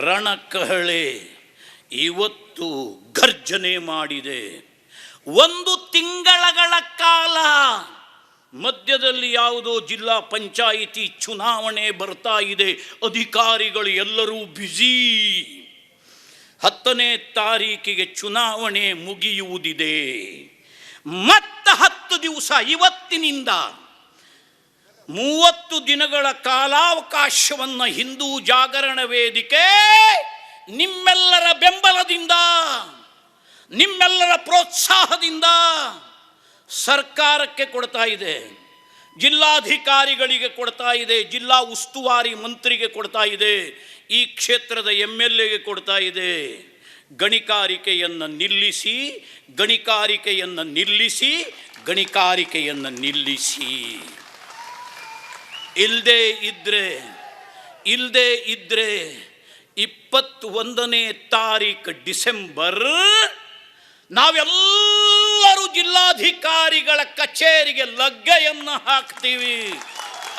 ರಣಕಹಳೆ ಇವತ್ತು ಗರ್ಜನೆ ಮಾಡಿದೆ. 1 ತಿಂಗಳ ಕಾಲ ಮಧ್ಯದಲ್ಲಿ ಯಾವುದೋ ಜಿಲ್ಲಾ ಪಂಚಾಯಿತಿ ಚುನಾವಣೆ ಬರ್ತಾ ಇದೆ. ಅಧಿಕಾರಿಗಳು ಎಲ್ಲರೂ ಬ್ಯುಸಿ. 10ನೇ ತಾರೀಕಿಗೆ ಚುನಾವಣೆ ಮುಗಿಯುವುದಿದೆ. ಮತ್ತೆ 10 ದಿವಸ ಇವತ್ತಿನಿಂದ 30 ದಿನಗಳ ಕಾಲಾವಕಾಶವನ್ನು ಹಿಂದೂ ಜಾಗರಣ ವೇದಿಕೆ ನಿಮ್ಮೆಲ್ಲರ ಬೆಂಬಲದಿಂದ, ನಿಮ್ಮೆಲ್ಲರ ಪ್ರೋತ್ಸಾಹದಿಂದ ಸರ್ಕಾರಕ್ಕೆ ಕೊಡ್ತಾ ಇದೆ, ಜಿಲ್ಲಾಧಿಕಾರಿಗಳಿಗೆ ಕೊಡ್ತಾ ಇದೆ, ಜಿಲ್ಲಾ ಉಸ್ತುವಾರಿ ಮಂತ್ರಿಗೆ ಕೊಡ್ತಾ ಇದೆ, ಈ ಕ್ಷೇತ್ರದ MLAಗೆ ಕೊಡ್ತಾ ಇದೆ. ಗಣಿಗಾರಿಕೆಯನ್ನು ನಿಲ್ಲಿಸಿ, ಗಣಿಗಾರಿಕೆಯನ್ನು ನಿಲ್ಲಿಸಿ, ಗಣಿಗಾರಿಕೆಯನ್ನು ನಿಲ್ಲಿಸಿ. ಇಲ್ಲದೇ ಇದ್ದರೆ 21ನೇ ತಾರೀಕು ಡಿಸೆಂಬರ್ ನಾವೆಲ್ಲರೂ ಜಿಲ್ಲಾಧಿಕಾರಿಗಳ ಕಚೇರಿಗೆ ಲಗ್ಗೆಯನ್ನು ಹಾಕ್ತೀವಿ,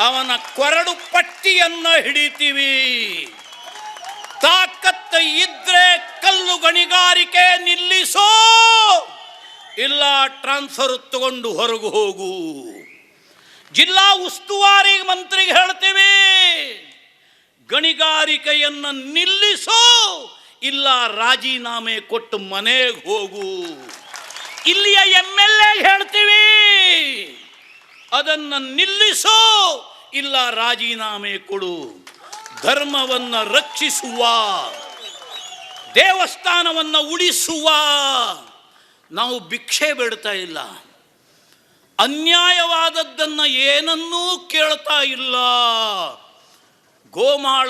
ಅವನ ಕೊರಡು ಪಟ್ಟಿಯನ್ನು ಹಿಡಿತೀವಿ. ತಾಕತ್ತು ಇದ್ರೆ ಕಲ್ಲು ಗಣಿಗಾರಿಕೆ ನಿಲ್ಲಿಸೋ, ಇಲ್ಲ ಟ್ರಾನ್ಸ್ಫರ್ ತಗೊಂಡು ಹೊರಗೆ ಹೋಗು. ಜಿಲ್ಲಾ ಉಸ್ತುವಾರಿ ಮಂತ್ರಿಗೆ ಹೇಳ್ತೀವಿ, ಗಣಿಗಾರಿಕೆಯನ್ನು ನಿಲ್ಲಿಸೋ, ಇಲ್ಲ ರಾಜೀನಾಮೆ ಕೊಟ್ಟು ಮನೆಗೆ ಹೋಗು. ಇಲ್ಲಿಯ MLA ಹೇಳ್ತೀವಿ, ಅದನ್ನು ನಿಲ್ಲಿಸೋ, ಇಲ್ಲ ರಾಜೀನಾಮೆ ಕೊಡು. ಧರ್ಮವನ್ನು ರಕ್ಷಿಸುವ, ದೇವಸ್ಥಾನವನ್ನು ಉಳಿಸುವ ನಾವು ಭಿಕ್ಷೆ ಬೇಡ್ತಾ ಇಲ್ಲ, ಅನ್ಯಾಯವಾದದ್ದನ್ನು ಏನನ್ನೂ ಕೇಳ್ತಾ ಇಲ್ಲ. ಗೋಮಾಳ